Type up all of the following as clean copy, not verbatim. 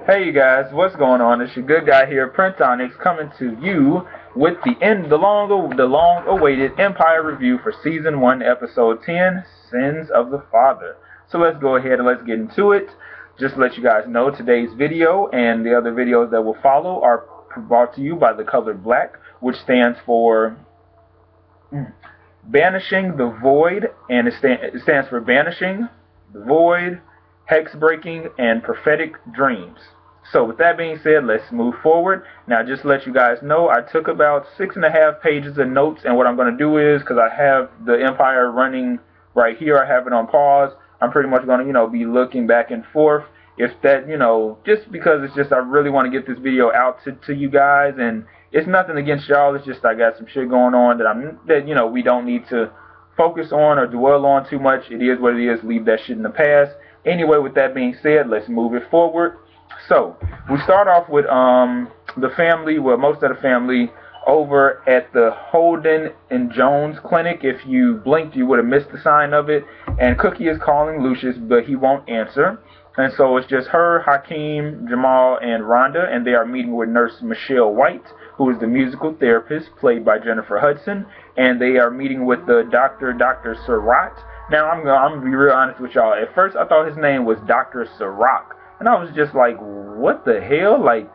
Hey you guys, what's going on? It's your good guy here, Prince Onyx, coming to you with the long-awaited Empire review for Season 1, Episode 10, Sins of the Father. So let's go ahead and let's get into it. Just to let you guys know, today's video and the other videos that will follow are brought to you by the color black, which stands for Banishing the Void, and it stands for Banishing the Void, Hex Breaking, and Prophetic Dreams. So with that being said, let's move forward. Now just to let you guys know, I took about 6.5 pages of notes, and what I'm going to do is, because I have the Empire running right here, I have it on pause, I'm pretty much going to, be looking back and forth. If that, just because it's just I really want to get this video out to you guys, and it's nothing against y'all, it's just I got some shit going on that we don't need to focus on or dwell on too much. It is what it is, leave that shit in the past. Anyway, with that being said, let's move it forward. So, we start off with the family, well, most of the family, over at the Holden and Jones clinic. If you blinked, you would have missed the sign of it. And Cookie is calling Lucious, but he won't answer. And so it's just her, Hakeem, Jamal, and Rhonda, and they are meeting with Nurse Michelle White, who is the musical therapist, played by Jennifer Hudson. And they are meeting with the Dr. Surratt. Now, I'm going to be real honest with y'all. At first, I thought his name was Dr. Sirach. And I was just like, what the hell? Like,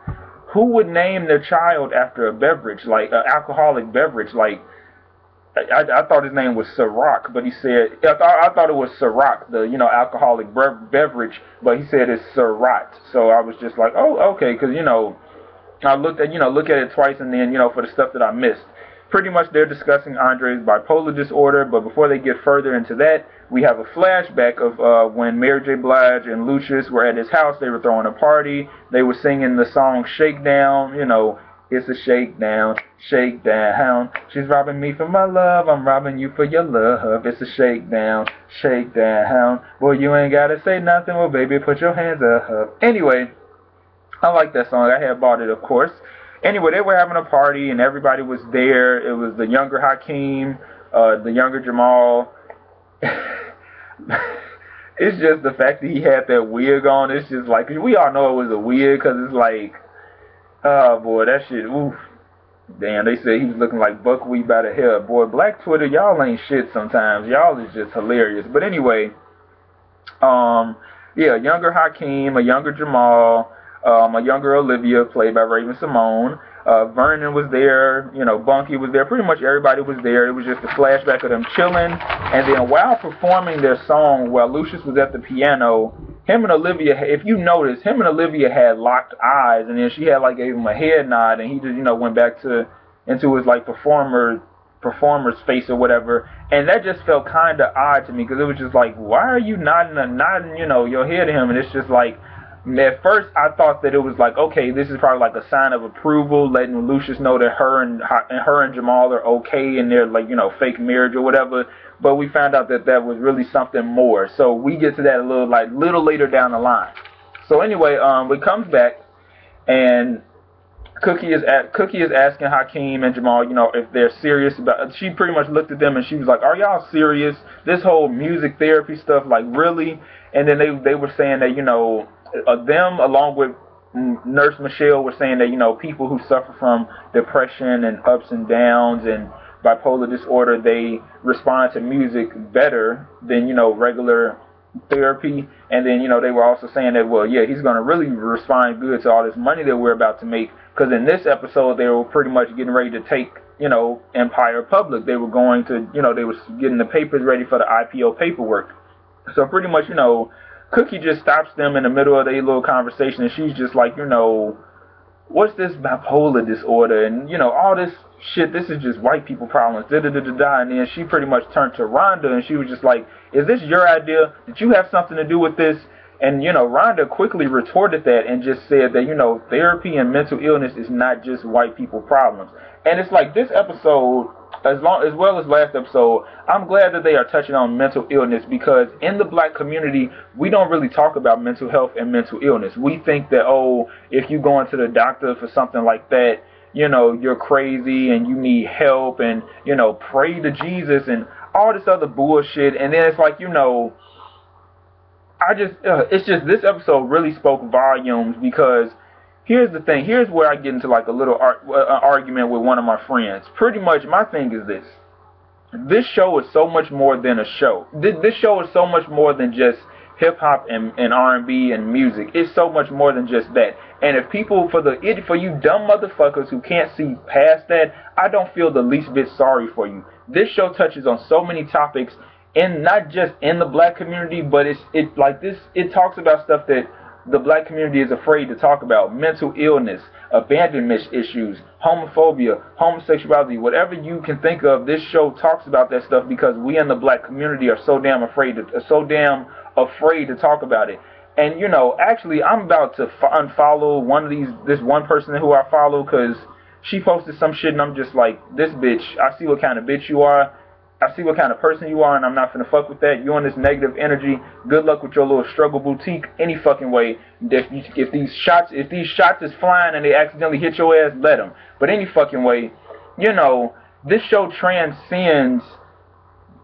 who would name their child after a beverage, like an alcoholic beverage? Like, I thought his name was Ciroc, but he said, I thought it was Ciroc, the, alcoholic beverage, but he said it's Surratt. So I was just like, oh, okay, because, I looked at, look at it twice, and then, for the stuff that I missed. Pretty much they're discussing Andre's bipolar disorder, but before they get further into that, we have a flashback of when Mary J. Blige and Lucious were at his house. They were throwing a party. They were singing the song Shakedown, it's a shakedown, shakedown. She's robbing me for my love, I'm robbing you for your love. It's a shakedown, shakedown. Boy, you ain't gotta say nothing, well baby, put your hands up. Anyway, I like that song. I had bought it, of course. Anyway, they were having a party, and everybody was there. It was the younger Hakeem, the younger Jamal. It's just the fact that he had that wig on. It's just like, we all know it was a wig, because it's like, oh boy, that shit, oof. Damn, they said he was looking like buckwheat by the hair. Boy, Black Twitter, y'all ain't shit sometimes. Y'all is just hilarious. But anyway, yeah, a younger Hakeem, a younger Jamal, a younger Olivia, played by Raven-Symoné. Vernon was there, Bunky was there, pretty much everybody was there. It was just a flashback of them chilling. And then while performing their song, while Lucious was at the piano, him and Olivia, if you notice, him and Olivia had locked eyes, and then she had like gave him a head nod, and he just, went back into his like performer's face or whatever. And that just felt kind of odd to me, because it was just like, why are you nodding, your head to him? And it's just like, at first, I thought that it was like, okay, this is probably like a sign of approval, letting Lucious know that her and Jamal are okay in their, like, fake marriage or whatever. But we found out that that was really something more. So we get to that a little later down the line. So anyway, it comes back, and Cookie is asking Hakeem and Jamal, if they're serious about. She pretty much looked at them and she was like, "Are y'all serious? This whole music therapy stuff, like really?" And then they were saying that them along with Nurse Michelle were saying that people who suffer from depression and ups and downs and bipolar disorder, they respond to music better than regular therapy. And then they were also saying that, well, yeah, he's going to really respond good to all this money that we're about to make, because in this episode they were pretty much getting ready to take Empire public. They were going to they were getting the papers ready for the IPO paperwork. So pretty much Cookie just stops them in the middle of their little conversation, and she's just like, what's this bipolar disorder and all this shit, this is just white people problems, da-da-da-da-da. And then she pretty much turned to Rhonda, and she was just like, is this your idea? Did you have something to do with this? And Rhonda quickly retorted that and just said that therapy and mental illness is not just white people problems. And it's like, this episode, as well as last episode, I'm glad that they are touching on mental illness, because in the black community, we don't really talk about mental health and mental illness. We think that, oh, if you go into the doctor for something like that, you're crazy and you need help, and pray to Jesus and all this other bullshit. And then it's like, it's just this episode really spoke volumes because here's the thing. Here's where I get into like a little argument with one of my friends. Pretty much my thing is this. This show is so much more than a show. This show is so much more than just hip-hop and R&B and music. It's so much more than just that. And if people, for you dumb motherfuckers who can't see past that, I don't feel the least bit sorry for you. This show touches on so many topics, and not just in the black community, but it talks about stuff that the black community is afraid to talk about. Mental illness, abandonment issues, homophobia, homosexuality, whatever you can think of. This show talks about that stuff because we in the black community are so damn afraid to talk about it. And you know, actually, I'm about to unfollow this one person who I follow because she posted some shit, and I'm just like, this bitch. I see what kind of bitch you are. I see what kind of person you are, and I'm not finna fuck with that. You're on this negative energy. Good luck with your little struggle boutique any fucking way. If these shots is flying and they accidentally hit your ass, let them. But any fucking way, you know, this show transcends.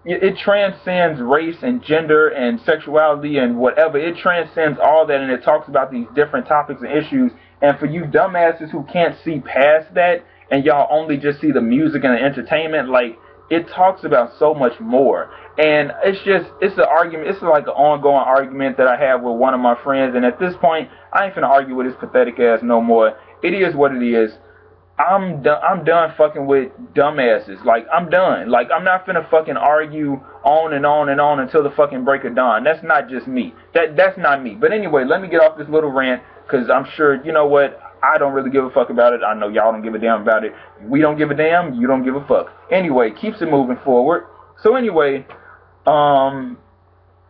It transcends race and gender and sexuality and whatever. It transcends all that, and it talks about these different topics and issues. And for you dumbasses who can't see past that, and y'all only just see the music and the entertainment, like, it talks about so much more. And it's an argument. It's like an ongoing argument that I have with one of my friends. And at this point, I ain't finna argue with his pathetic ass no more. It is what it is. I'm done fucking with dumbasses. Like, I'm done. Like, I'm not finna fucking argue on and on and on until the fucking break of dawn. That's not just me. That's not me. But anyway, let me get off this little rant, because I'm sure, you know what, I don't really give a fuck about it. I know y'all don't give a damn about it. We don't give a damn. You don't give a fuck. Anyway, keeps it moving forward. So anyway, Rhonda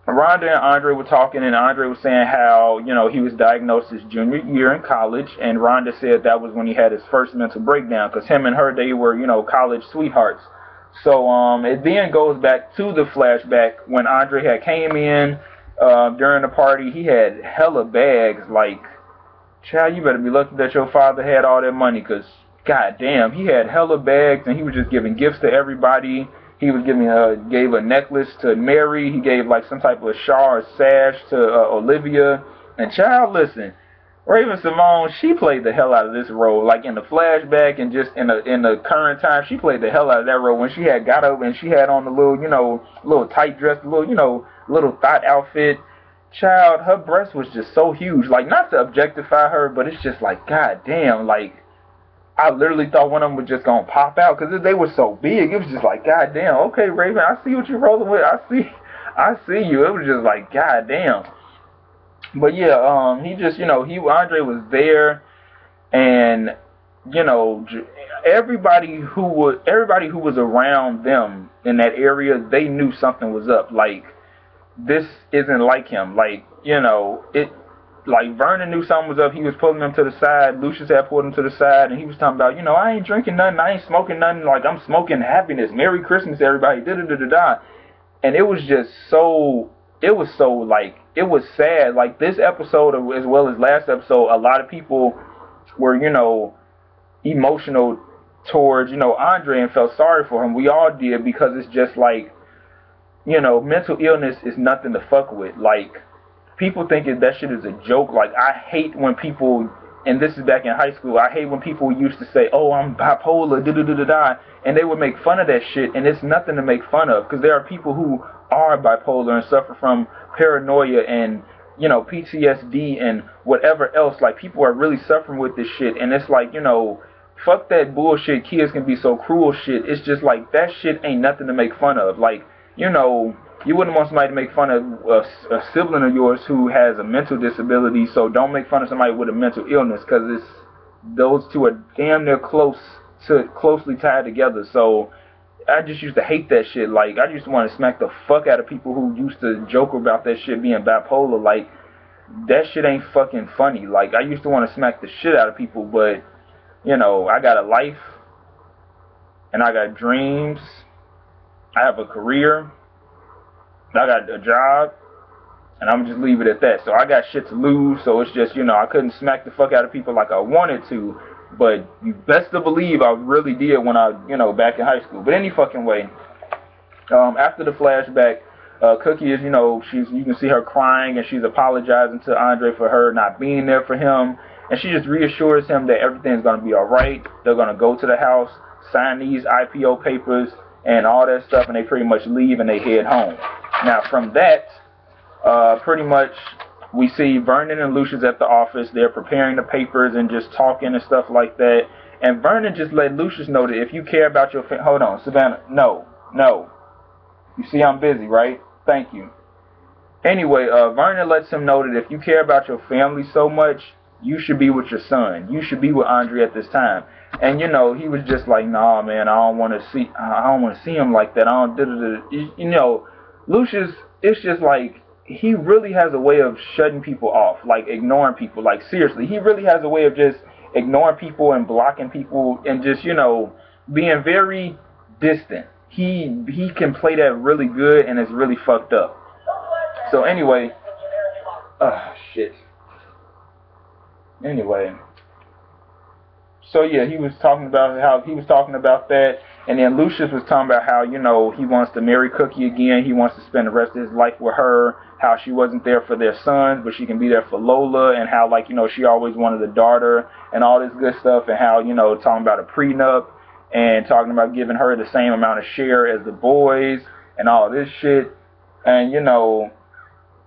and Andre were talking, and Andre was saying how, you know, he was diagnosed his junior year in college, and Rhonda said that was when he had his first mental breakdown, because him and her, they were, you know, college sweethearts. So it then goes back to the flashback when Andre had came in during the party. He had hella bags. Like, child, you better be lucky that your father had all that money, because goddamn, he had hella bags, and he was just giving gifts to everybody. He was gave a necklace to Mary. He gave like some type of shawl or sash to Olivia. And child, listen, Raven-Symoné, she played the hell out of this role. Like in the flashback and just in the current time, she played the hell out of that role when she had got up and she had on the little, you know, little tight dress, little thought outfit. Child, her breast was just so huge. Like, not to objectify her, but it's just like, goddamn, like, I literally thought one of them was just gonna pop out because they were so big. It was just like, goddamn, okay, Raven, I see what you're rolling with. I see you. It was just like, goddamn. But yeah, he just, you know, Andre was there, and you know, everybody who was around them in that area, they knew something was up. Like, this isn't like him. Like, you know, like, Vernon knew something was up. He was pulling him to the side. Lucious had pulled him to the side, and he was talking about, you know, I ain't drinking nothing. I ain't smoking nothing. Like, I'm smoking happiness. Merry Christmas, everybody. Da-da-da-da-da. And it was just so, it was sad. Like, this episode, as well as last episode, a lot of people were, you know, emotional towards, you know, Andre and felt sorry for him. We all did, because it's just like, you know, mental illness is nothing to fuck with. Like, people thinking that shit is a joke. Like, I hate when people, and this is back in high school, I hate when people used to say, oh, I'm bipolar, da-da-da-da-da, and they would make fun of that shit, and it's nothing to make fun of, because there are people who are bipolar and suffer from paranoia and, you know, PTSD and whatever else. Like, people are really suffering with this shit, and it's like, you know, fuck that bullshit, kids can be so cruel shit. It's just like, that shit ain't nothing to make fun of. Like, you know, you wouldn't want somebody to make fun of a sibling of yours who has a mental disability, so don't make fun of somebody with a mental illness, because those two are damn near closely tied together. So I just used to hate that shit. Like, I used to want to smack the fuck out of people who used to joke about that shit being bipolar. Like, that shit ain't fucking funny. Like, I used to want to smack the shit out of people, but, you know, I got a life, and I got dreams. I have a career. I got a job, and I'm just leave it at that. So I got shit to lose, so it's just, you know, I couldn't smack the fuck out of people like I wanted to, but you best to believe I really did when I, you know, back in high school. But any fucking way, after the flashback, Cookie is, you know, you can see her crying and she's apologizing to Andre for her not being there for him. And she just reassures him that everything's going to be all right. They're going to go to the house, sign these IPO papers and all that stuff, and they pretty much leave and they head home. Now, from that, pretty much we see Vernon and Lucious at the office. They're preparing the papers and just talking and stuff like that. And Vernon just let Lucious know that if you care about your family... Hold on, Savannah. No. You see I'm busy, right? Thank you. Anyway, Vernon lets him know that if you care about your family so much, you should be with your son. You should be with Andre at this time. And, you know, he was just like, nah, man, I don't want to see him like that. You know, Lucious, it's just like, he really has a way of shutting people off, like ignoring people. Like, seriously, he really has a way of just ignoring people and blocking people and just, you know, being very distant. He can play that really good, and it's really fucked up. So anyway, shit. Anyway, so yeah, he was talking about that, and then Lucious was talking about how, you know, he wants to marry Cookie again. He wants to spend the rest of his life with her. How she wasn't there for their sons, but she can be there for Lola, and how, like, you know, she always wanted a daughter and all this good stuff, and how, you know, talking about a prenup and talking about giving her the same amount of share as the boys and all this shit. And, you know,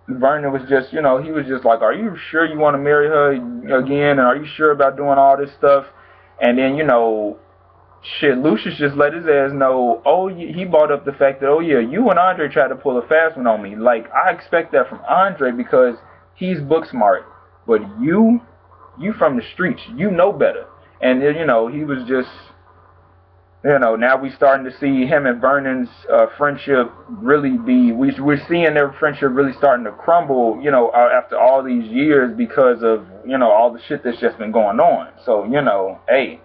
Vernon was just, you know, he was just like, are you sure you want to marry her again? And are you sure about doing all this stuff? And then, you know, shit, Lucious just let his ass know, he brought up the fact that, oh yeah, you and Andre tried to pull a fast one on me. Like, I expect that from Andre because he's book smart. But you from the streets, you know better. And, you know, he was just... You know, now we're starting to see him and Vernon's friendship really be... We're seeing their friendship really starting to crumble, you know, after all these years because of, you know, all the shit that's just been going on. So, you know, hey.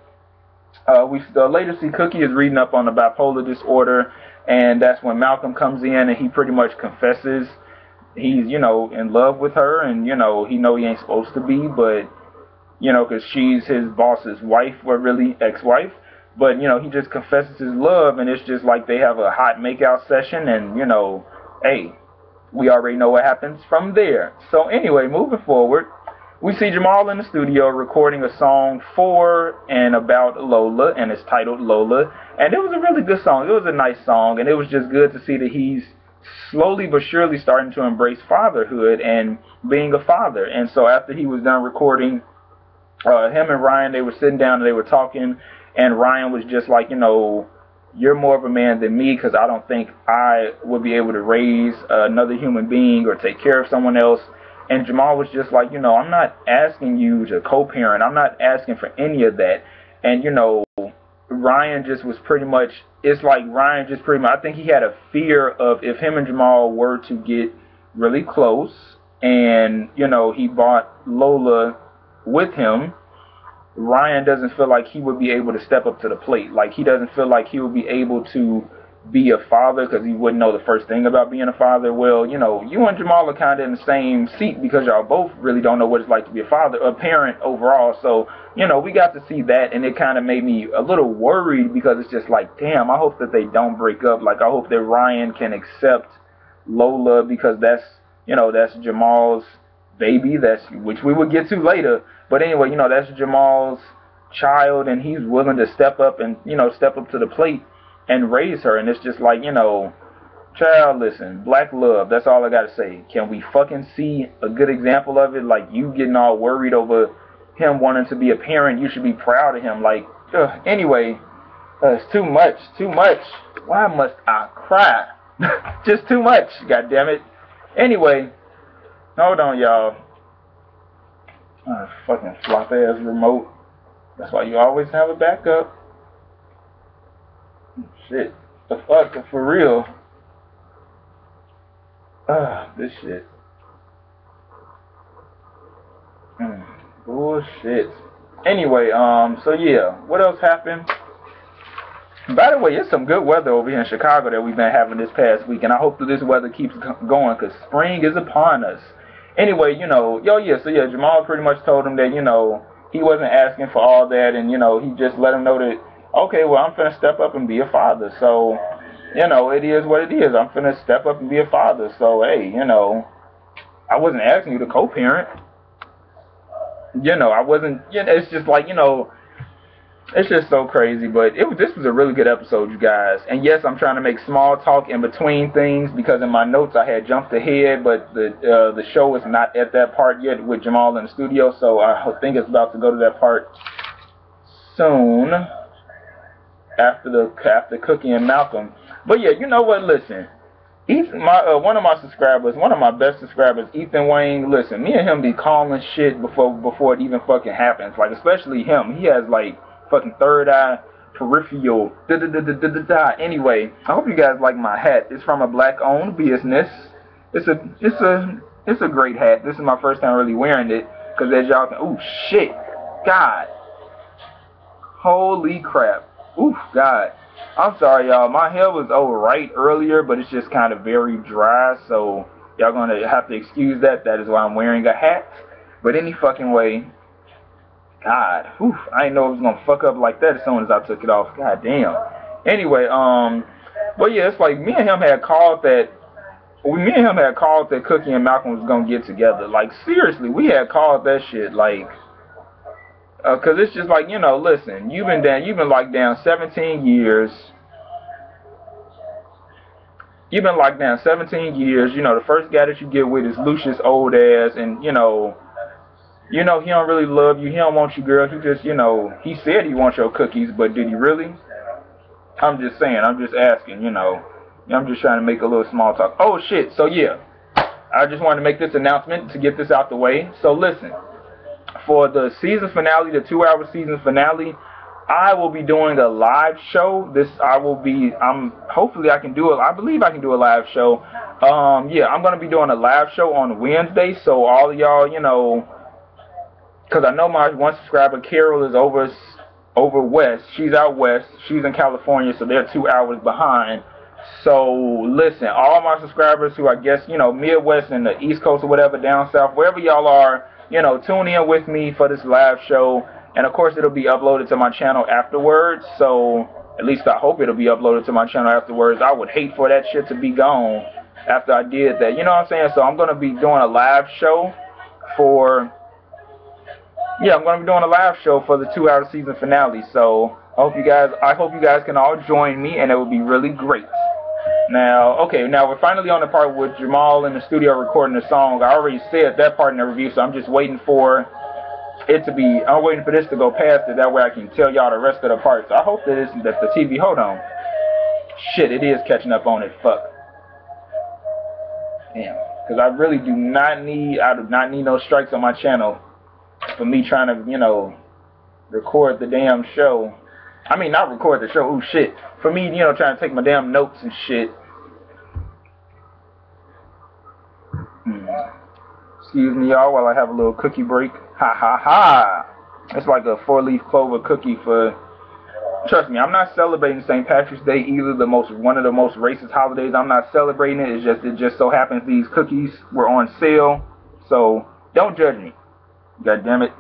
We later see Cookie is reading up on the bipolar disorder, and that's when Malcolm comes in and he pretty much confesses he's, you know, in love with her, and, you know, he ain't supposed to be, but, you know, because she's his boss's wife, or really ex-wife. But, you know, he just confesses his love, and it's just like they have a hot makeout session, and, you know, hey, we already know what happens from there. So anyway, moving forward, we see Jamal in the studio recording a song for and about Lola, and it's titled Lola. And it was a really good song. It was a nice song, and it was just good to see that he's slowly but surely starting to embrace fatherhood and being a father. And so after he was done recording, him and Ryan, they were sitting down and they were talking. And Ryan was just like, you know, you're more of a man than me because I don't think I would be able to raise another human being or take care of someone else. And Jamal was just like, you know, I'm not asking you to co-parent. I'm not asking for any of that. And, you know, Ryan just was pretty much, it's like Ryan just pretty much, I think he had a fear of if him and Jamal were to get really close and, you know, he brought Lola with him, Ryan doesn't feel like he would be able to step up to the plate. Like, he doesn't feel like he would be able to be a father because he wouldn't know the first thing about being a father. Well, you know, you and Jamal are kind of in the same seat because y'all both really don't know what it's like to be a father, a parent overall. So, you know, we got to see that, and it kind of made me a little worried because it's just like, damn, I hope that they don't break up. Like, I hope that Ryan can accept Lola because that's, you know, that's Jamal's baby, which we will get to later. But anyway, you know, that's Jamal's child, and he's willing to step up and, you know, step up to the plate and raise her. And it's just like, you know, child, listen, black love, that's all I gotta say. Can we fucking see a good example of it? Like, you getting all worried over him wanting to be a parent, you should be proud of him. Like, anyway, it's too much. Why must I cry? Just too much, goddammit. Anyway, hold on, y'all. Fucking flop ass remote. That's why you always have a backup. Shit. The fuck, for real. This shit. Bullshit. Anyway, so yeah, what else happened? By the way, it's some good weather over here in Chicago that we've been having this past week, and I hope that this weather keeps going because spring is upon us. Anyway, you know, so Jamal pretty much told him that, you know, he wasn't asking for all that, and, you know, he just let him know that, okay, well, I'm finna step up and be a father. So, you know, it is what it is. I'm finna step up and be a father. So, hey, you know, I wasn't asking you to co-parent. You know, I wasn't, you know, it's just like, you know, it's just so crazy. But this was a really good episode, you guys. And yes, I'm trying to make small talk in between things because in my notes I had jumped ahead, but the show is not at that part yet with Jamal in the studio. So I think it's about to go to that part soon after Cookie and Malcolm. But yeah, you know what? Listen. One of my subscribers, one of my best subscribers, Ethan Wayne. Listen, me and him be calling shit before it even fucking happens. Like, especially him. He has like fucking third eye, peripheral, Anyway, I hope you guys like my hat. It's from a black-owned business. It's a great hat. This is my first time really wearing it, cause as y'all can, ooh shit, God, holy crap, ooh God. I'm sorry, y'all. My hair was alright earlier, but it's just kind of very dry, so y'all gonna have to excuse that. That is why I'm wearing a hat. But any fucking way, God, whew, I didn't know it was gonna fuck up like that as soon as I took it off. God damn. Anyway, but yeah, it's like me and him had called that Cookie and Malcolm was gonna get together. Like, seriously, we had called that shit, like. Cause it's just like, you know, listen, you've been locked down 17 years. You've been locked down 17 years. You know, the first guy that you get with is Lucious old ass, and you know he don't really love you. He don't want you, girl. He just, you know, he said he wants your cookies, but did he really? I'm just saying. I'm just asking. You know, I'm just trying to make a little small talk. Oh shit. So yeah, I just wanted to make this announcement to get this out the way. So listen. For the season finale, the 2-hour season finale, I will be doing a live show. Hopefully I can do it. I believe I can do a live show. Yeah, I'm going to be doing a live show on Wednesday. So all of y'all, you know, because I know my one subscriber, Carol, is over west. She's out west. She's in California, so they're 2 hours behind. So listen, all my subscribers who I guess, you know, Midwest and the East Coast or whatever, down south, wherever y'all are, you know, tune in with me for this live show. And of course, it'll be uploaded to my channel afterwards. So at least I hope it'll be uploaded to my channel afterwards. I would hate for that shit to be gone after I did that. You know what I'm saying? So I'm going to be doing a live show for... Yeah, I'm going to be doing a live show for the 2-hour season finale. So I hope you guys can all join me, and it would be really great. Now, okay, now we're finally on the part with Jamal in the studio recording the song. I already said that part in the review, so I'm just waiting for it to be, I'm waiting for this to go past it. That way I can tell y'all the rest of the parts. I hope that the TV, hold on. Shit, it is catching up on it, fuck. Damn, because I really do not need no strikes on my channel for me trying to, you know, record the damn show. I mean, not record the show, ooh shit. For me, you know, trying to take my damn notes and shit. Excuse me, y'all, while I have a little cookie break. Ha ha ha! It's like a 4-leaf clover cookie for... Trust me, I'm not celebrating St. Patrick's Day either, one of the most racist holidays. I'm not celebrating it. It just so happens these cookies were on sale. So, don't judge me. God damn it.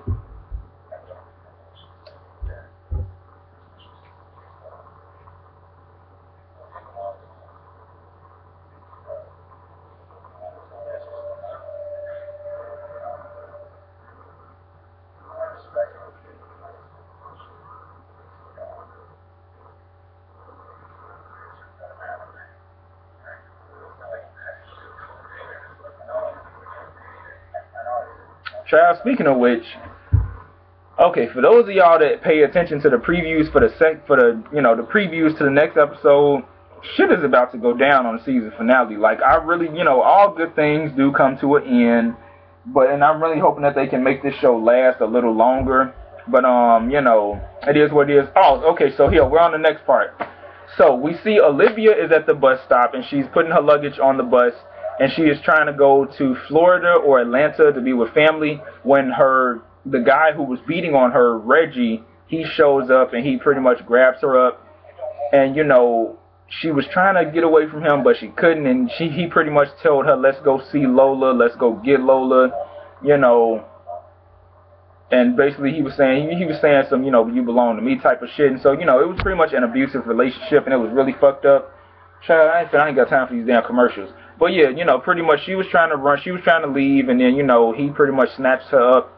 Child, speaking of which, okay, for those of y'all that pay attention to the previews for the previews to the next episode, shit is about to go down on the season finale. Like, I really, you know, all good things do come to an end, and I'm really hoping that they can make this show last a little longer. But you know, it is what it is. Oh, okay, so here we're on the next part. So we see Olivia is at the bus stop and she's putting her luggage on the bus. And she is trying to go to Florida or Atlanta to be with family when the guy who was beating on her, Reggie, he shows up and he pretty much grabs her up. And, you know, she was trying to get away from him, but she couldn't. And he pretty much told her, let's go see Lola, let's go get Lola, you know. And basically he was saying some, you know, you belong to me type of shit. And so, you know, it was pretty much an abusive relationship and it was really fucked up. Child, I ain't got time for these damn commercials. But yeah, you know, pretty much she was trying to run, she was trying to leave, and then, you know, he pretty much snatched her up.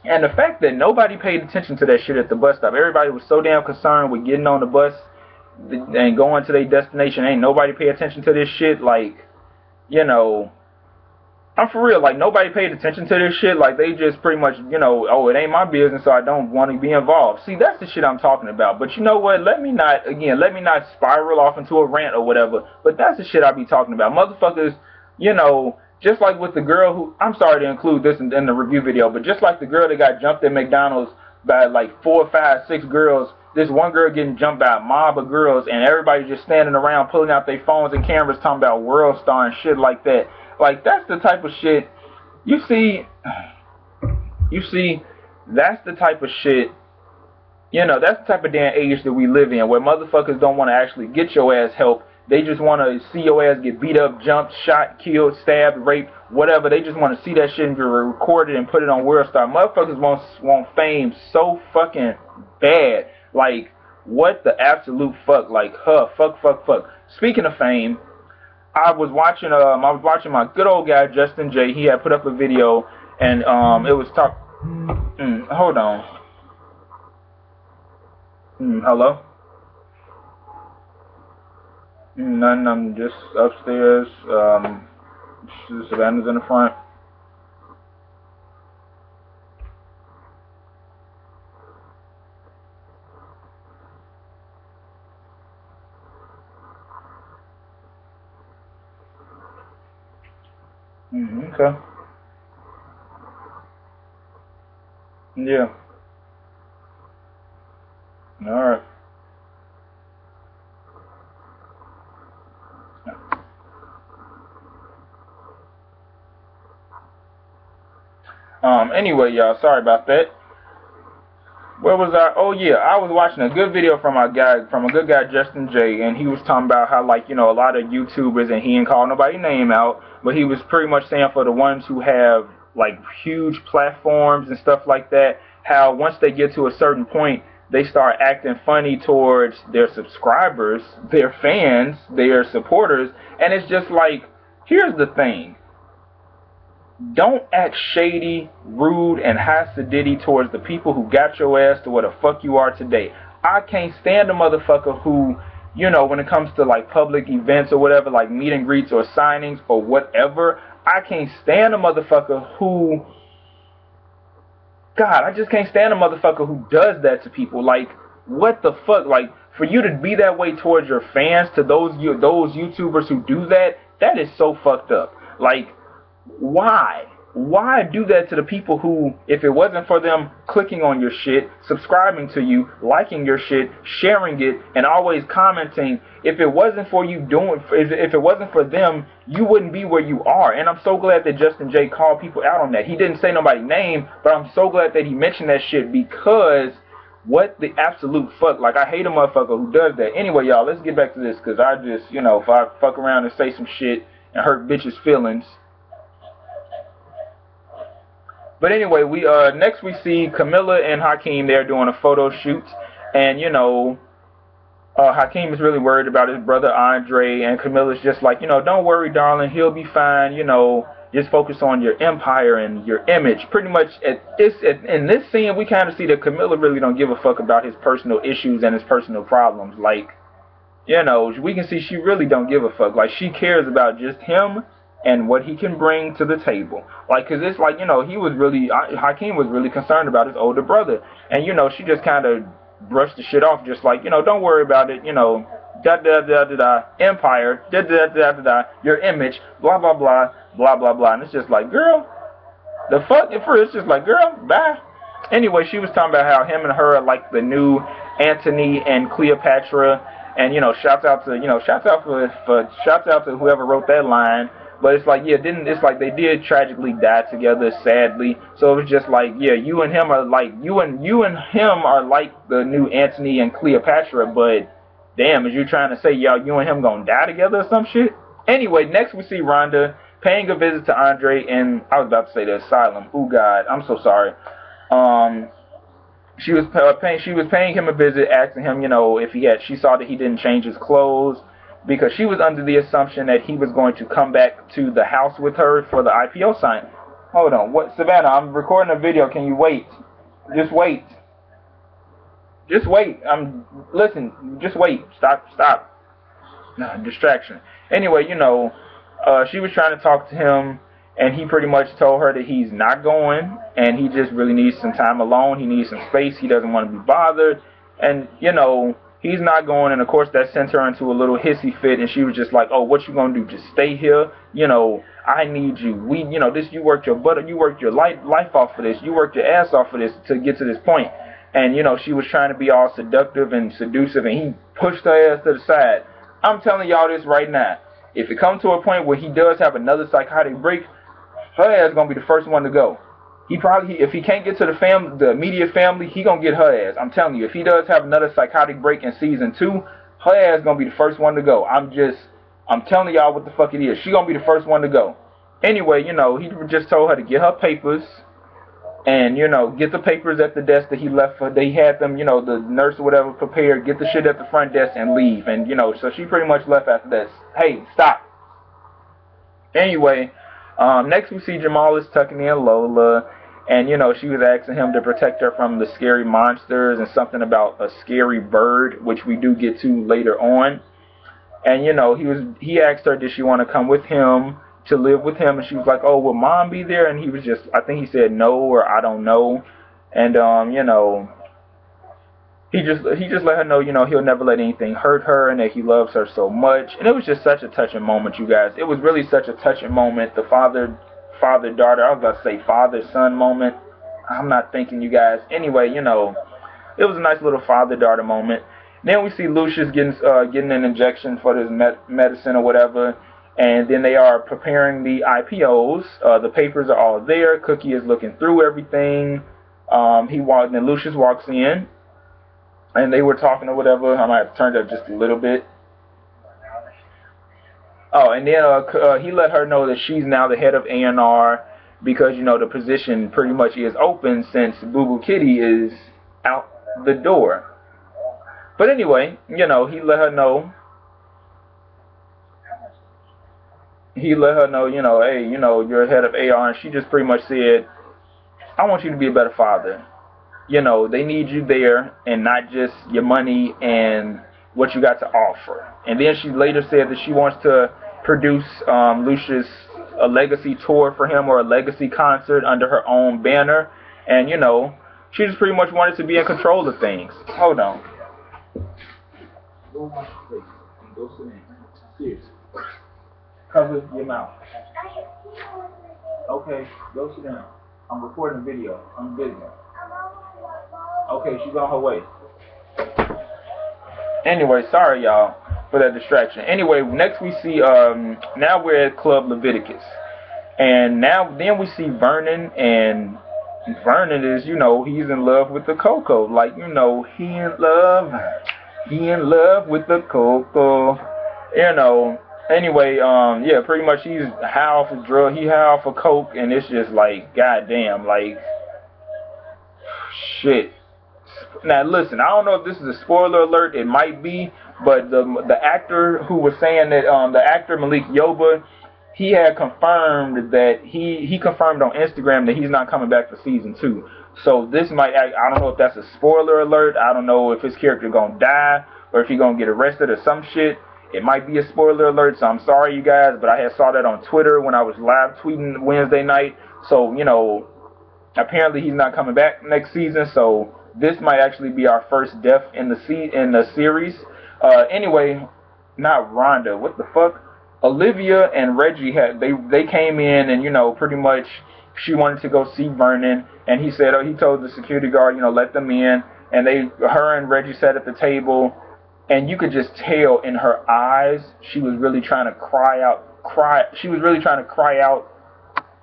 And the fact that nobody paid attention to that shit at the bus stop, everybody was so damn concerned with getting on the bus and going to their destination. Ain't nobody pay attention to this shit. Like, you know, I'm for real. Like, nobody paid attention to this shit. Like, they just pretty much, you know, oh, it ain't my business, so I don't want to be involved. See, that's the shit I'm talking about. But you know what? Let me not spiral off into a rant or whatever. But that's the shit I be talking about. Motherfuckers, you know, just like with the girl who, I'm sorry to include this in the review video, but just like the girl that got jumped at McDonald's by like 4, 5, 6 girls, this one girl getting jumped by a mob of girls, and everybody just standing around pulling out their phones and cameras talking about World Star and shit like that. Like, that's the type of shit, you see, that's the type of shit, you know, that's the type of damn age that we live in, where motherfuckers don't want to actually get your ass help. They just want to see your ass get beat up, jumped, shot, killed, stabbed, raped, whatever. They just want to see that shit and be recorded and put it on World Star. Motherfuckers want fame so fucking bad. Like, what the absolute fuck? Like, fuck. Speaking of fame, I was watching my good old guy Justin J. He had put up a video, and it was hold on. Hello. Nothing. I'm just upstairs. Savannah's in the front. Okay. Yeah. Alright. Anyway, y'all, sorry about that. Where was I? Oh yeah, I was watching a good video from a good guy Justin J, and he was talking about how, like, you know, a lot of YouTubers, and he didn't call nobody's name out, but he was pretty much saying for the ones who have like huge platforms and stuff like that, how once they get to a certain point, they start acting funny towards their subscribers, their fans, their supporters, and it's just like, here's the thing. Don't act shady, rude, and hasididy towards the people who got your ass to where the fuck you are today. I can't stand a motherfucker who, you know, when it comes to like public events or whatever, like meet and greets or signings or whatever, I can't stand a motherfucker who, God, I just can't stand a motherfucker who does that to people. Like, what the fuck? Like, for you to be that way towards your fans, to those YouTubers who do that, that is so fucked up. Like, why? Why do that to the people who, if it wasn't for them clicking on your shit, subscribing to you, liking your shit, sharing it, and always commenting, if it wasn't for you if it wasn't for them, you wouldn't be where you are. And I'm so glad that Justin J called people out on that. He didn't say nobody's name, but I'm so glad that he mentioned that shit, because what the absolute fuck? Like, I hate a motherfucker who does that. Anyway, y'all, let's get back to this, because I just, you know, if I fuck around and say some shit and hurt bitches' feelings. But anyway, we next we see Camilla and Hakeem. They're doing a photo shoot, and you know, Hakeem is really worried about his brother Andre, and Camilla's just like, you know, don't worry, darling, he'll be fine. You know, just focus on your empire and your image. Pretty much, in this scene, we kind of see that Camilla really don't give a fuck about his personal issues and his personal problems. Like, you know, we can see she really don't give a fuck. Like, she cares about just him and what he can bring to the table. Like, cause it's like, you know, Hakeem was really concerned about his older brother. And, you know, she just kind of brushed the shit off, just like, you know, don't worry about it, you know, empire, your image, blah, blah, blah, blah, blah, blah. And it's just like, girl, the fuck? At first, it's just like, girl, bye. Anyway, she was talking about how him and her are like the new Antony and Cleopatra. And, you know, shouts out to whoever wrote that line. But it's like, yeah, it's like they did tragically die together, sadly. So it was just like, yeah, you and him are like the new Antony and Cleopatra. But damn, is you trying to say, y'all, you and him gonna die together or some shit? Anyway, next we see Rhonda paying a visit to Andre, and I was about to say the asylum. Oh God, I'm so sorry. She was paying him a visit, asking him, you know, if she saw that he didn't change his clothes. because she was under the assumption that he was going to come back to the house with her for the IPO sign. Hold on, what, Savannah? I'm recording a video. Can you wait? Just wait. Just wait. Listen. Just wait. Stop. No, distraction. Anyway, you know, she was trying to talk to him, and he pretty much told her that he's not going, and he just really needs some time alone. He needs some space. He doesn't want to be bothered, and you know, he's not going. And of course, that sent her into a little hissy fit, and she was just like, "Oh, what you gonna do? Just stay here? You know, I need you. You know, this. You worked your butt. You worked your life off for this. You worked your ass off for this to get to this point." And you know, she was trying to be all seductive and seductive, and he pushed her ass to the side. I'm telling y'all this right now. If it comes to a point where he does have another psychotic break, her ass is gonna be the first one to go. He probably, if he can't get to the family, the immediate family, he gonna get her ass. I'm telling you, if he does have another psychotic break in season 2, her ass is gonna be the first one to go. I'm telling y'all what the fuck it is. She gonna be the first one to go. Anyway, you know, he just told her to get her papers. And, you know, get the papers at the desk that he left for. They had them, you know, the nurse or whatever prepared. Get the shit at the front desk and leave. And, you know, so she pretty much left after that. Hey, stop. Anyway, next we see Jamal is tucking in Lola. And, you know, she was asking him to protect her from the scary monsters and something about a scary bird, which we do get to later on. And, you know, he asked her, did she want to come with him to live with him, and she was like, "Oh, will Mom be there?" And he was just, I think he said no, or I don't know. And you know, he just let her know, you know, he'll never let anything hurt her, and that he loves her so much. And it was just such a touching moment, you guys. It was really such a touching moment. The father-daughter, I was about to say father-son moment. I'm not thinking, you guys. Anyway, you know, it was a nice little father-daughter moment. Then we see Lucious getting an injection for his medicine or whatever. And then they are preparing the IPOs. The papers are all there. Cookie is looking through everything. Then Lucious walks in, and they were talking or whatever. I might have turned up just a little bit. Oh, and then he let her know that she's now the head of A&R because, you know, the position pretty much is open since Boo Boo Kitty is out the door. But anyway, you know, he let her know. He let her know, you know, hey, you know, you're head of AR, and she just pretty much said, I want you to be a better father. You know, they need you there, and not just your money and what you got to offer. And then she later said that she wants to produce Lucious a legacy tour for him, or a legacy concert under her own banner. And, you know, she just pretty much wanted to be in control of things. Hold on. Go wash your face and go sit in. Seriously. Cover your mouth. Okay, go sit down. I'm recording a video. I'm busy. Okay, she's on her way. Anyway, sorry y'all for that distraction. Anyway, next we see now we're at Club Leviticus. And then we see Vernon, and Vernon is, you know, he's in love with the Coco. Like, you know, he in love with the Coco. You know. Anyway, yeah, pretty much he's high off of drug, he high off of coke, and it's just like, goddamn, like, shit. Now listen, I don't know if this is a spoiler alert, it might be, but the actor who was saying that, the actor Malik Yoba, he had confirmed that, he confirmed on Instagram that he's not coming back for season 2. So this might, I don't know if that's a spoiler alert, I don't know if his character gonna die, or if he gonna get arrested or some shit. It might be a spoiler alert, so I'm sorry, you guys, but I had saw that on Twitter when I was live tweeting Wednesday night. So, you know, apparently he's not coming back next season, so this might actually be our first death in the series. Anyway, not Rhonda, what the fuck? Olivia and Reggie they came in, and, you know, pretty much she wanted to go see Vernon, and he said, he told the security guard, you know, let them in, and her and Reggie sat at the table. And you could just tell in her eyes, she was really trying to cry out,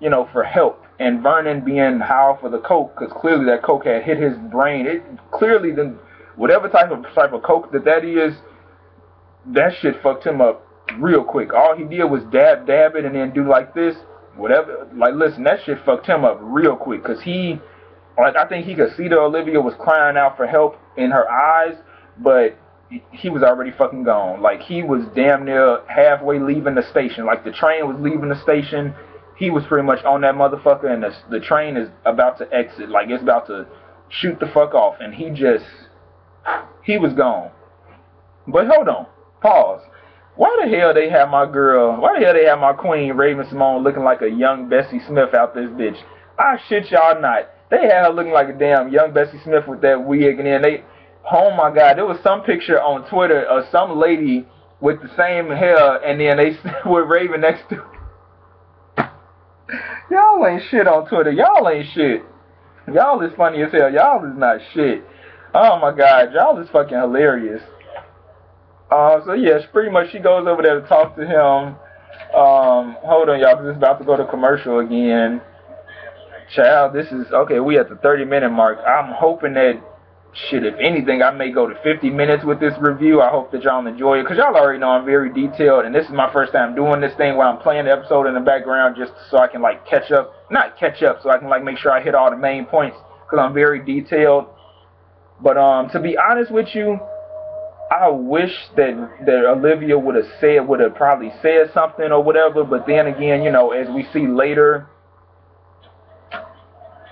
you know, for help. And Vernon being high for the coke, because clearly that coke had hit his brain. Clearly, whatever type of coke that is, that shit fucked him up real quick. All he did was dab it and then do like this, whatever. Like, listen, that shit fucked him up real quick, because I think he could see that Olivia was crying out for help in her eyes, but he was already fucking gone. Like, he was damn near halfway leaving the station. Like, the train was leaving the station. He was pretty much on that motherfucker, and the train is about to exit. Like, it's about to shoot the fuck off, and he was gone. But hold on, pause. Why the hell they have my queen, Raven-Symoné, looking like a young Bessie Smith out this bitch? I shit y'all not. They had her looking like a damn young Bessie Smith with that wig, and then oh my god, there was some picture on Twitter of some lady with the same hair, and then they with Raven next to her. Y'all ain't shit on Twitter. Y'all ain't shit. Y'all is funny as hell. Y'all is not shit. Oh my god, y'all is fucking hilarious. So yeah, pretty much she goes over there to talk to him. Hold on, y'all, because it's about to go to commercial again. Child, this is, okay, we at the 30-minute mark. I'm hoping that, shit, if anything, I may go to 50 minutes with this review. I hope that y'all enjoy it, because y'all already know I'm very detailed, and this is my first time doing this thing where I'm playing the episode in the background just so I can, like, not catch up, so I can, like, make sure I hit all the main points, because I'm very detailed. But, to be honest with you, I wish that Olivia would have probably said something or whatever, but then again, you know, as we see later,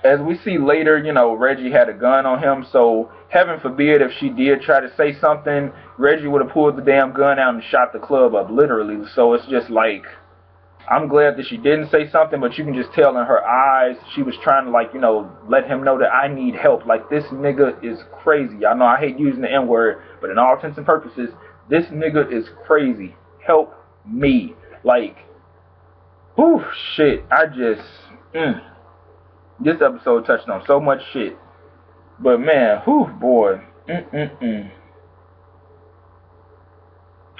you know, Reggie had a gun on him, so heaven forbid if she did try to say something, Reggie would have pulled the damn gun out and shot the club up, literally. So it's just like, I'm glad that she didn't say something, but you can just tell in her eyes, she was trying to, like, you know, let him know that I need help. Like, this nigga is crazy. I know I hate using the N-word, but in all intents and purposes, this nigga is crazy. Help me. Like, whew, shit, this episode touched on so much shit. But man, whew, boy.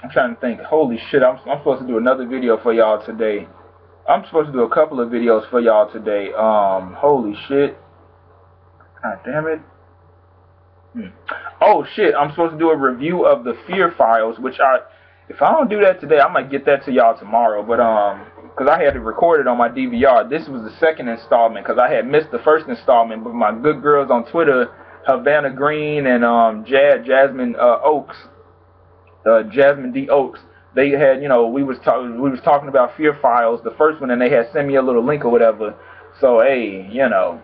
I'm trying to think. Holy shit, I'm supposed to do another video for y'all today. I'm supposed to do a couple of videos for y'all today. Holy shit. God damn it. Oh shit, I'm supposed to do a review of the Fear Files, which if I don't do that today, I might get that to y'all tomorrow. But because I had to record it on my DVR. This was the second installment because I had missed the first installment. But my good girls on Twitter, Havana Green and Jasmine Oaks, Jasmine D. Oaks, they had, you know, we was talking about Fear Files, the first one, and they had sent me a little link or whatever. So hey, you know,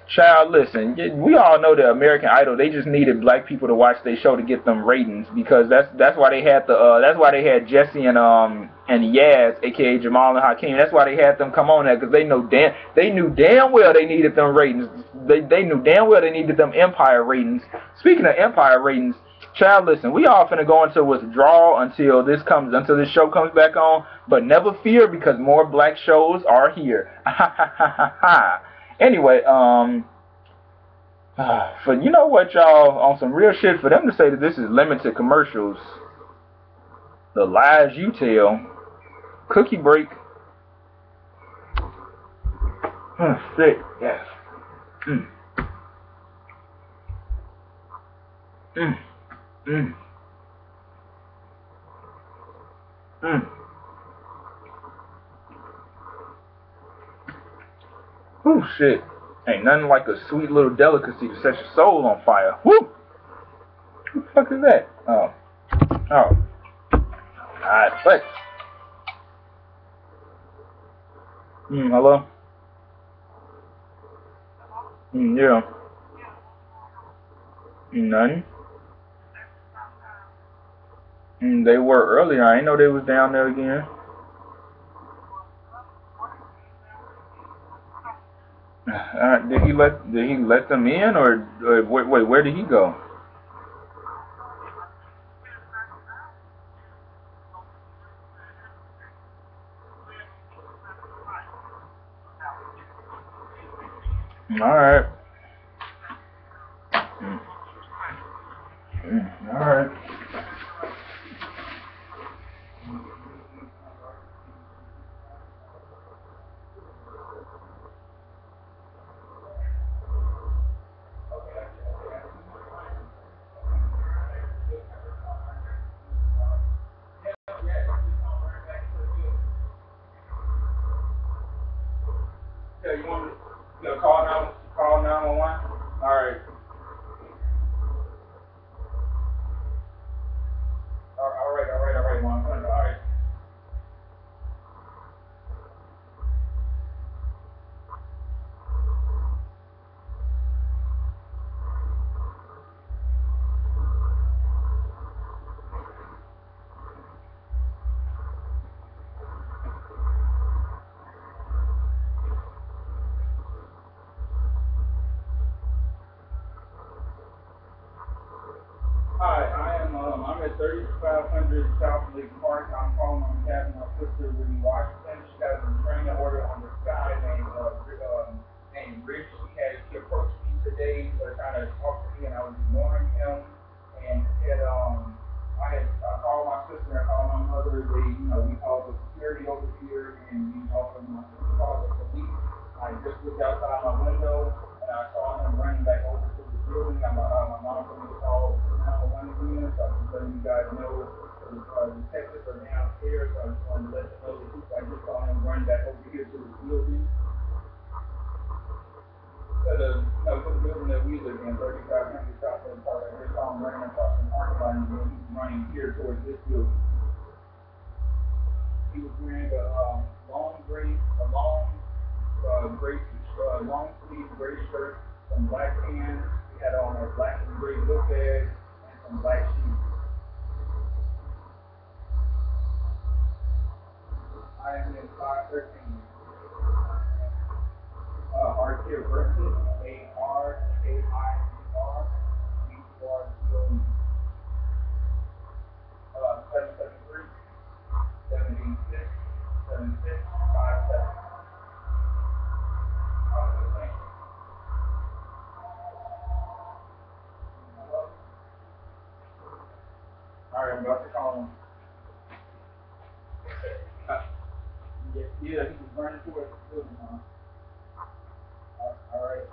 child, listen, we all know that American Idol, they just needed black people to watch their show to get them ratings, because that's why they had Jesse and Yaz, aka Jamal and Hakeem. That's why they had them come on there, because they knew damn well they needed them ratings. They knew damn well they needed them Empire ratings. Speaking of Empire ratings, child, listen, we all finna go into withdrawal until this show comes back on, but never fear, because more black shows are here. Anyway, for, you know what, y'all, on some real shit, for them to say that this is limited commercials, the lies you tell, cookie break, sick, yes, Whew, shit. Ain't nothing like a sweet little delicacy to set your soul on fire. Woo! What the fuck is that? Oh. Alright, but. Hello? Yeah. None. They were earlier. I didn't know they was down there again. Did he let them in, or wait, where did he go? All right. All right. Yeah, you want to call 911? All right. at 3500 South Lake Park. I'm calling on behalf of my sister, Ruby Washington. She got a restraining order on this guy named Rich. He approached me today, trying to talk to me, and I was ignoring him. And I called my sister and called my mother. We called the security over here, and we also my sister called the police. I just looked outside my window, and I saw him running back over to the building. My mom told me to call 911 again, so I'm just letting you guys know the detectives are downstairs. So I just wanted to let them know that I just saw him running back over here to the building. To the building that we live in, 3500 South Lake Park. I just saw him running across the parking lot, and then he's running here towards this building. He was wearing a long sleeve gray shirt, some black pants. He had on a black and gray book bag and some black shoes. I am in 513. Artier Berkeley, ARKIER, BR 773 786 7657. Alright, I'm about to call him. Yeah, he was running towards the building, huh? Alright.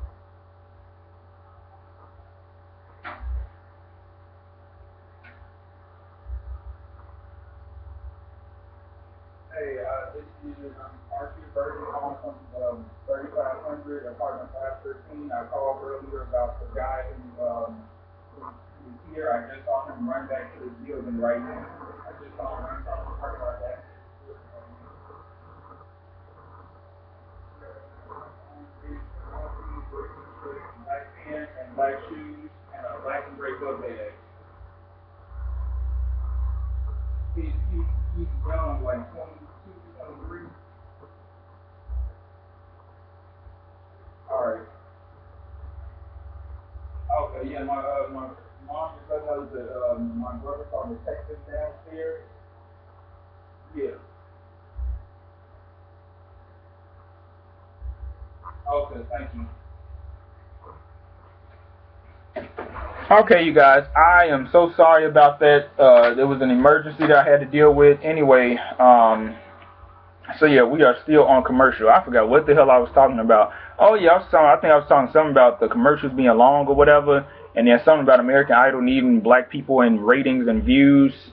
Hey, this is Archie Burton calling from 3500 apartment 513. I called earlier about the guy who's here. I just saw him run back to the building right now. I just saw him run across the parking lot back. Black pants and black shoes and a black and gray book bag. He's young, like 22, 23. Alright. Okay, yeah, my mom just let know that my brother saw the detective downstairs. Yeah. Okay, thank you. Okay, you guys, I am so sorry about that. There was an emergency that I had to deal with. Anyway, so yeah, we are still on commercial. I forgot what the hell I was talking about. Oh yeah, I think I was talking something about the commercials being long or whatever, and then something about American Idol needing black people in ratings and views,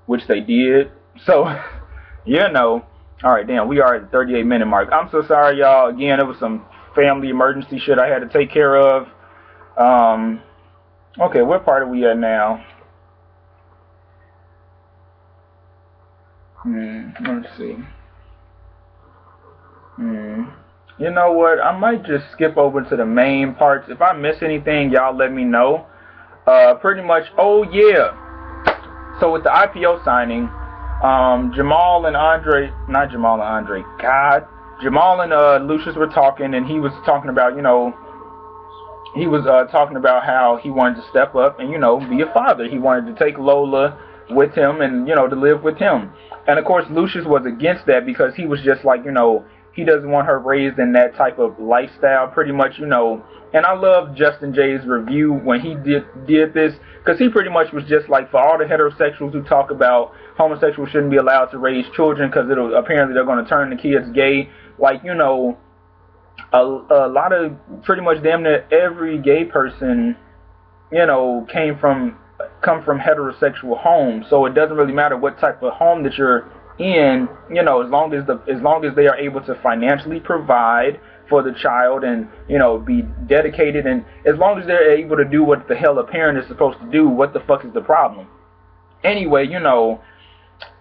which they did. So, you know, alright, damn, we are at the 38-minute mark. I'm so sorry, y'all. Again, it was some family emergency shit I had to take care of. Okay, what part are we at now? Let's see. You know what? I might just skip over to the main parts. If I miss anything, y'all let me know. Pretty much, oh yeah. So with the IPO signing, Jamal and Lucious were talking, and he was talking about, talking about how he wanted to step up and, be a father. He wanted to take Lola with him and, to live with him. And, of course, Lucious was against that because he was just like, he doesn't want her raised in that type of lifestyle, pretty much, And I love Justin Jay's review when he did this, because he pretty much was just like, for all the heterosexuals who talk about homosexuals shouldn't be allowed to raise children because apparently they're going to turn the kids gay, like, a lot of, pretty much damn near every gay person, come from heterosexual homes. So it doesn't really matter what type of home that you're in, as long as they are able to financially provide for the child and, be dedicated, and as long as they're able to do what the hell a parent is supposed to do, what the fuck is the problem? Anyway,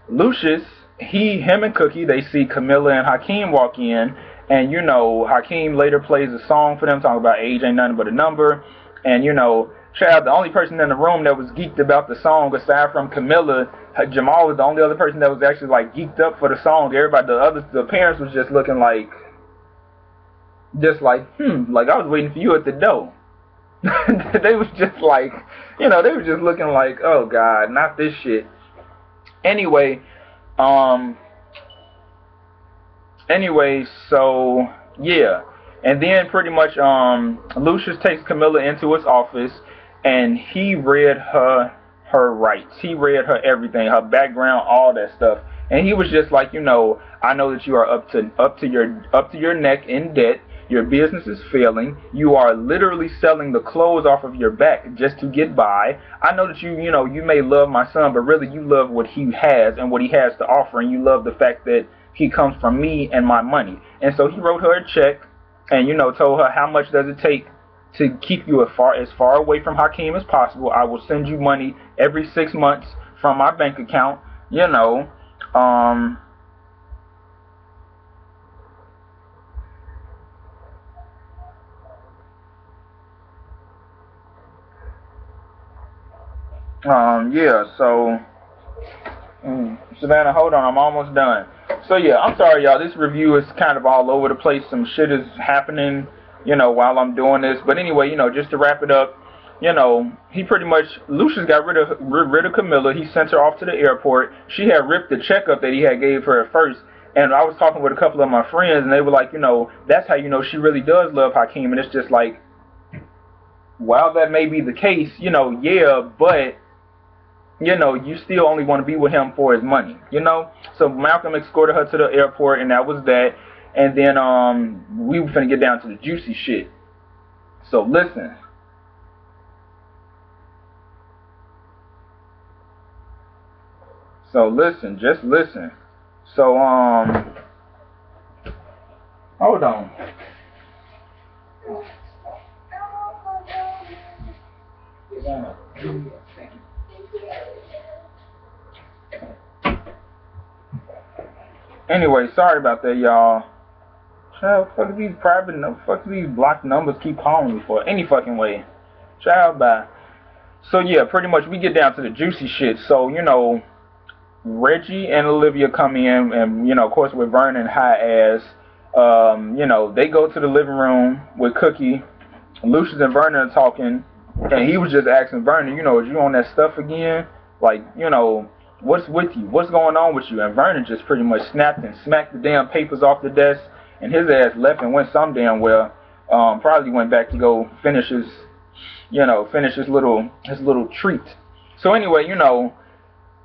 Lucious, him and Cookie, they see Camilla and Hakeem walk in, and, Hakeem later plays a song for them, talking about age ain't nothing but a number. And, child, the only person in the room that was geeked about the song, aside from Camilla, Jamal was the only other person that was actually, like, geeked up for the song. Everybody, the parents was just looking like, like I was waiting for you at the door. They was just like, you know, they were just looking like, oh God, not this shit. Anyway, so yeah, and then pretty much Lucious takes Camilla into his office, and he read her rights. He read her everything, her background, all that stuff. And he was just like, you know, I know that you are up to your neck in debt. Your business is failing. You are literally selling the clothes off of your back just to get by. I know that you know, you may love my son, but really you love what he has and what he has to offer, and you love the fact that he comes from me and my money. And so he wrote her a check, and you know, told her, how much does it take to keep you as far away from Hakeem as possible. I will send you money every 6 months from my bank account. You know, yeah. So, Savannah, hold on, I'm almost done. So yeah, I'm sorry, y'all. This review is kind of all over the place. Some shit is happening, you know, while I'm doing this. But anyway, you know, just to wrap it up, you know, he pretty much, Lucious got rid of Camilla. He sent her off to the airport. She had ripped the checkup that he had gave her at first. And I was talking with a couple of my friends, and they were like, you know, that's how you know she really does love Hakeem. And it's just like, while that may be the case, you know, yeah, but you know, you still only want to be with him for his money, you know? So Malcolm escorted her to the airport, and that was that. And then we were finna get down to the juicy shit. So listen. Just listen. So hold on. Anyway, sorry about that, y'all. Child, fuck these private, fuck these blocked numbers keep calling me for any fucking way. Child, bye. So yeah, pretty much we get down to the juicy shit. So, you know, Reggie and Olivia come in, and, you know, of course, with Vernon high ass, you know, they go to the living room with Cookie. Lucious and Vernon are talking, and he was just asking Vernon, you know, is you on that stuff again? Like, you know, what's with you? What's going on with you? And Vernon just pretty much snapped and smacked the damn papers off the desk, and his ass left and went some damn well. Probably went back to go finish his, you know, finish his little treat. So anyway, you know,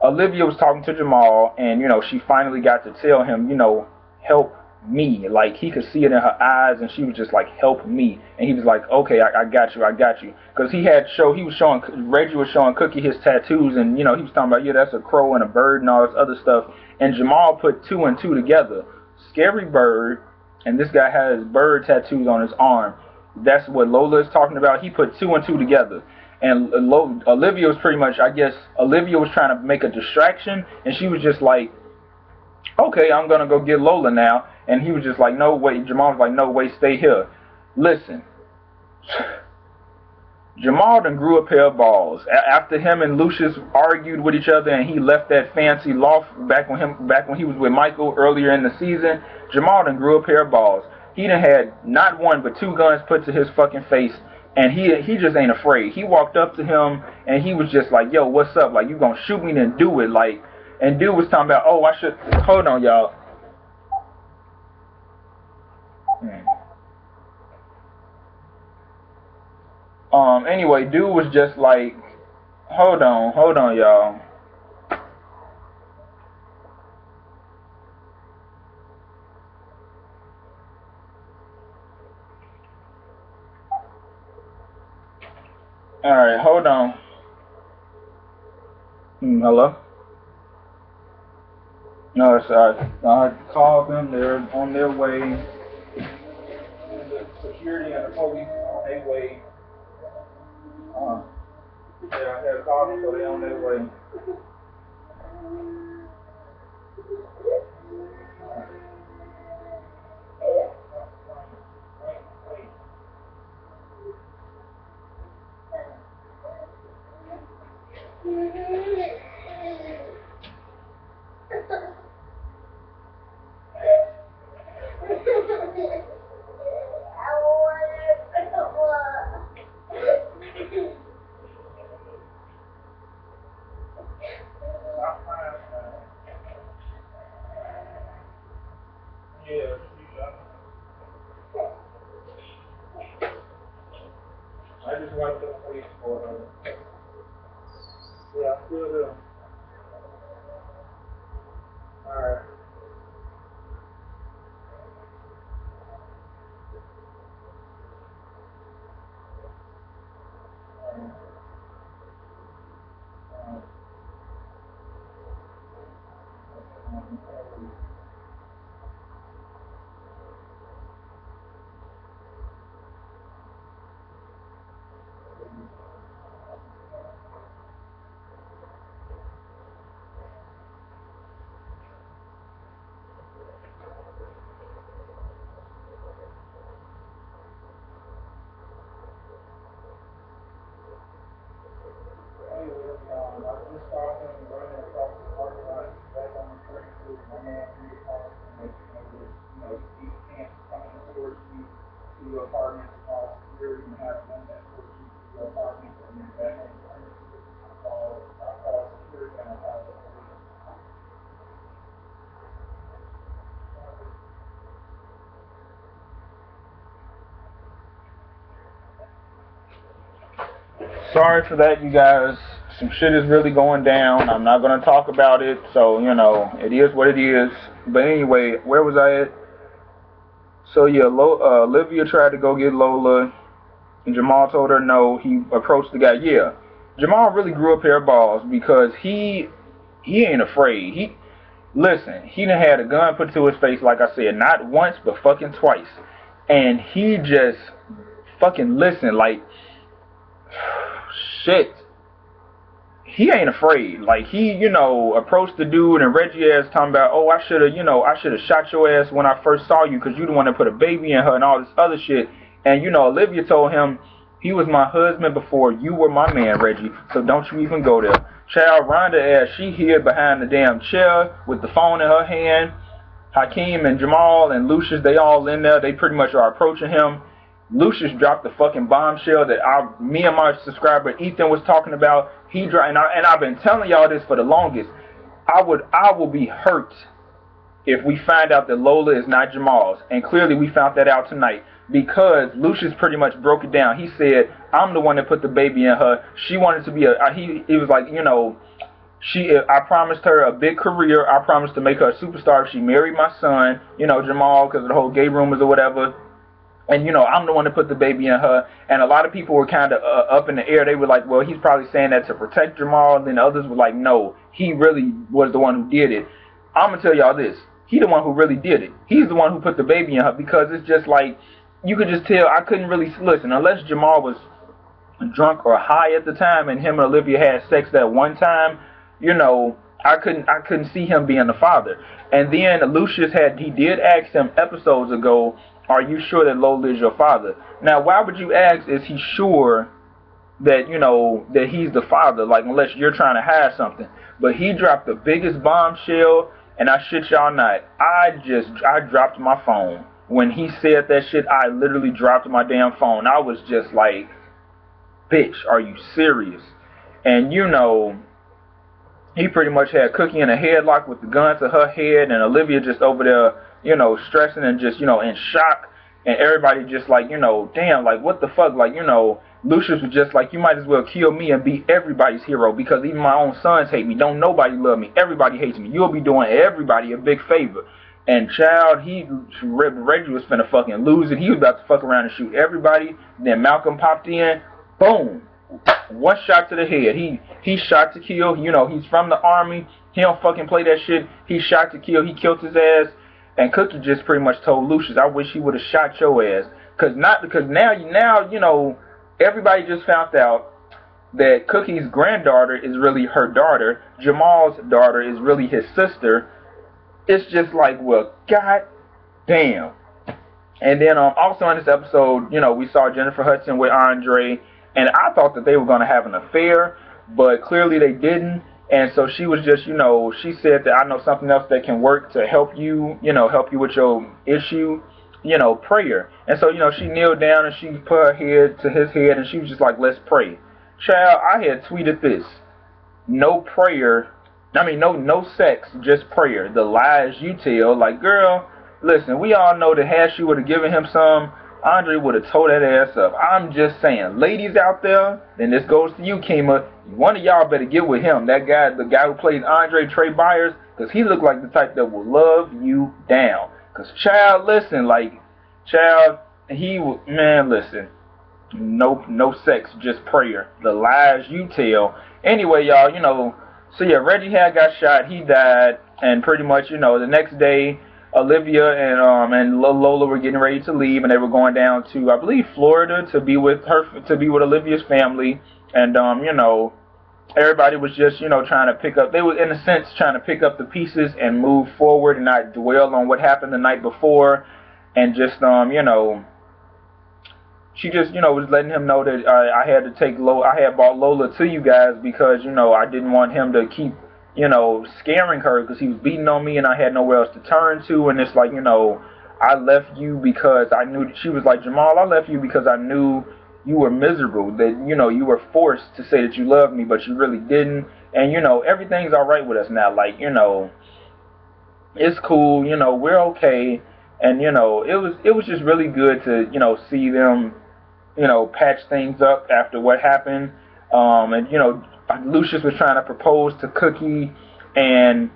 Olivia was talking to Jamal, and, you know, she finally got to tell him, you know, help me. Like, he could see it in her eyes, and she was just like, help me. And he was like, okay, I got you. Because Reggie was showing Cookie his tattoos, and, you know, he was talking about, yeah, that's a crow and a bird and all this other stuff. And Jamal put 2 and 2 together. Scary bird, and this guy has bird tattoos on his arm. That's what Lola is talking about. He put 2 and 2 together. And Olivia was pretty much, I guess, Olivia was trying to make a distraction, and she was just like, okay, I'm going to go get Lola now. And he was just like, no, wait. Jamal was like, no, wait, stay here. Listen. Jamal done grew a pair of balls. After him and Lucious argued with each other, and he left that fancy loft back when he was with Michael earlier in the season, Jamal done grew a pair of balls. He done had not 1 but 2 guns put to his fucking face, and he just ain't afraid. He walked up to him, and he was just like, yo, what's up? Like, you gonna shoot me, then do it. Like, and dude was talking about, oh, I should, hold on, y'all. Anyway, dude was just like, hold on, y'all. Alright, hold on. Hello? No, it's I called them, they're on their way. The security and the police on their way. Yeah, I had called them, so they're on their way. Yeah, I still do. Alright. Sorry for that, you guys. Some shit is really going down. I'm not going to talk about it, so, you know, it is what it is. But anyway, where was I at? So, yeah, Olivia tried to go get Lola, and Jamal told her no. He approached the guy. Yeah, Jamal really grew a pair of balls because he ain't afraid. Listen, he done had a gun put to his face, like I said, not once, but fucking twice. And he just fucking listened, like, shit. He ain't afraid. Like, he, you know, approached the dude, and Reggie ass talking about, oh, I should have shot your ass when I first saw you because you the one that put a baby in her and all this other shit. And, you know, Olivia told him, he was my husband before you were my man, Reggie, so don't you even go there. Child, Rhonda ass, she hid behind the damn chair with the phone in her hand. Hakeem and Jamal and Lucious, they all in there. They pretty much are approaching him. Lucious dropped the fucking bombshell that me and my subscriber Ethan was talking about. He dropped, and I've been telling y'all this for the longest. I will be hurt if we find out that Lola is not Jamal's, and clearly we found that out tonight because Lucious pretty much broke it down. He said, "I'm the one that put the baby in her. She wanted to be he was like, you know, I promised her a big career. I promised to make her a superstar if she married my son, you know, Jamal, because of the whole gay rumors or whatever." And, you know, I'm the one that put the baby in her. And a lot of people were kind of up in the air. They were like, well, he's probably saying that to protect Jamal. And then others were like, no, he really was the one who did it. I'm going to tell y'all this. He the one who really did it. He's the one who put the baby in her because it's just like, you could just tell. I couldn't really listen. Unless Jamal was drunk or high at the time and him and Olivia had sex that one time, you know, I couldn't see him being the father. And then Lucious did ask him episodes ago, are you sure that Lola is your father? Now, why would you ask, is he sure that, you know, that he's the father? Like, unless you're trying to hide something. But he dropped the biggest bombshell, and I shit y'all not. I dropped my phone. When he said that shit, I literally dropped my damn phone. I was just like, bitch, are you serious? And, you know, he pretty much had Cookie in a headlock with the gun to her head, and Olivia just over there, you know, stressing and just, you know, in shock. And everybody just like, you know, damn, like, what the fuck? Like, you know, Lucious was just like, you might as well kill me and be everybody's hero because even my own sons hate me. Don't nobody love me. Everybody hates me. You'll be doing everybody a big favor. And child, Reggie was finna fucking lose it. He was about to fuck around and shoot everybody. Then Malcolm popped in. Boom. One shot to the head. He shot to kill. You know, he's from the army. He don't fucking play that shit. He shot to kill. He killed his ass. And Cookie just pretty much told Lucious, I wish he would have shot your ass. Because now, you know, everybody just found out that Cookie's granddaughter is really her daughter. Jamal's daughter is really his sister. It's just like, well, god damn. And then also in this episode, you know, we saw Jennifer Hudson with Andre. And I thought that they were going to have an affair, but clearly they didn't. And so she was just, you know, she said that I know something else that can work to help you, you know, help you with your issue, you know, prayer. And so, you know, she kneeled down and she put her head to his head and she was just like, let's pray. Child, I had tweeted this. No prayer. I mean, no sex, just prayer. The lies you tell. Like, girl, listen, we all know that had she would have given him some, Andre would have tore that ass up. I'm just saying, ladies out there, then this goes to you, Kima. One of y'all better get with him. That guy, the guy who plays Andre, Trey Byers, because he looked like the type that will love you down. Because, child, listen, like, child, man, listen. No sex, just prayer. The lies you tell. Anyway, y'all, you know, so yeah, Reggie had got shot. He died, and pretty much, you know, the next day, Olivia and Lola were getting ready to leave, and they were going down to, I believe, Florida to be with Olivia's family, and you know, everybody was just, you know, trying to pick up. They were, in a sense, trying to pick up the pieces and move forward and not dwell on what happened the night before, and just you know. She just, you know, was letting him know that I had brought Lola to you guys because, you know, I didn't want him to keep, you know, scaring her because he was beating on me and I had nowhere else to turn to. And it's like, you know, I left you because I knew, she was like, Jamal, I left you because I knew you were miserable, that, you know, you were forced to say that you loved me, but you really didn't. And, you know, everything's all right with us now. Like, you know, it's cool, you know, we're okay. And, you know, it was just really good to, you know, see them, you know, patch things up after what happened. And, you know, Lucious was trying to propose to Cookie, and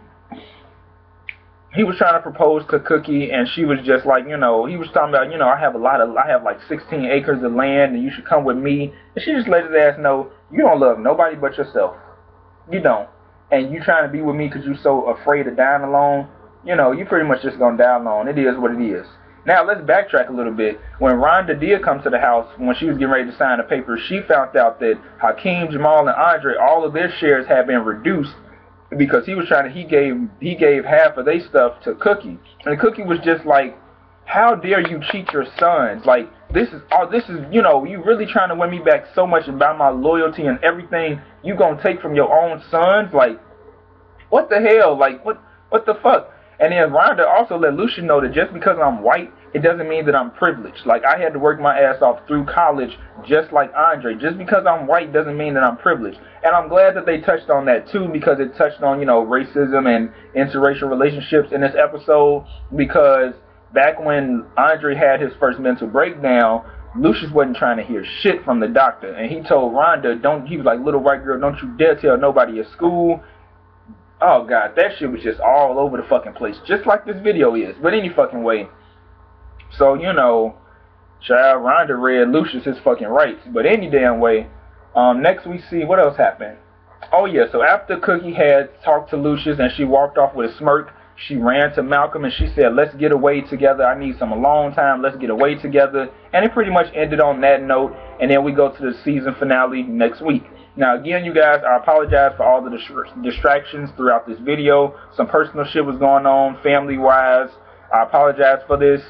he was trying to propose to Cookie, and she was just like, you know, he was talking about, you know, I have like 16 acres of land, and you should come with me. And she just let his ass know, you don't love nobody but yourself. You don't. And you trying to be with me because you're so afraid of dying alone. You know, you pretty much just gonna die alone. It is what it is. Now, let's backtrack a little bit. When Rhonda did come to the house, when she was getting ready to sign the papers, she found out that Hakeem, Jamal, and Andre, all of their shares had been reduced because he was trying to, he gave half of their stuff to Cookie. And Cookie was just like, how dare you cheat your sons? Like, this is, you know, you really trying to win me back so much about my loyalty and everything you gonna take from your own sons? Like, what the hell? Like, what the fuck? And then Rhonda also let Lucious know that just because I'm white, it doesn't mean that I'm privileged. Like, I had to work my ass off through college just like Andre. Just because I'm white doesn't mean that I'm privileged. And I'm glad that they touched on that too, because it touched on, you know, racism and interracial relationships in this episode. Because back when Andre had his first mental breakdown, Lucious wasn't trying to hear shit from the doctor. And he told Rhonda, he was like, little white girl, don't you dare tell nobody at school. Oh, God, that shit was just all over the fucking place, just like this video is. But any fucking way. So, you know, child, Rhonda read Lucious his fucking rights. But any damn way, next we see, what else happened? Oh, yeah, so after Cookie had talked to Lucious and she walked off with a smirk, she ran to Malcolm and she said, let's get away together. I need some alone time. Let's get away together. And it pretty much ended on that note. And then we go to the season finale next week. Now, again, you guys, I apologize for all the distractions throughout this video. Some personal shit was going on, family-wise. I apologize for this.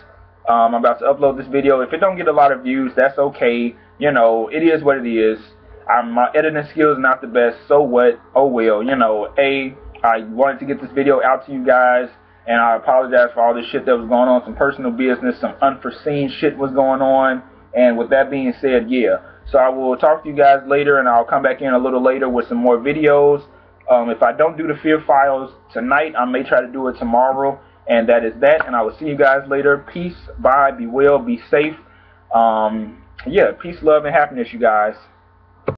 I'm about to upload this video. If it don't get a lot of views, that's okay. You know, it is what it is. My editing skills are not the best, so what? Oh, well. You know, I wanted to get this video out to you guys, and I apologize for all this shit that was going on. Some personal business, some unforeseen shit was going on. And with that being said, yeah. So I will talk to you guys later, and I'll come back in a little later with some more videos. If I don't do the Fear Files tonight, I may try to do it tomorrow. And that is that, and I will see you guys later. Peace, bye, be well, be safe. Yeah, peace, love, and happiness, you guys.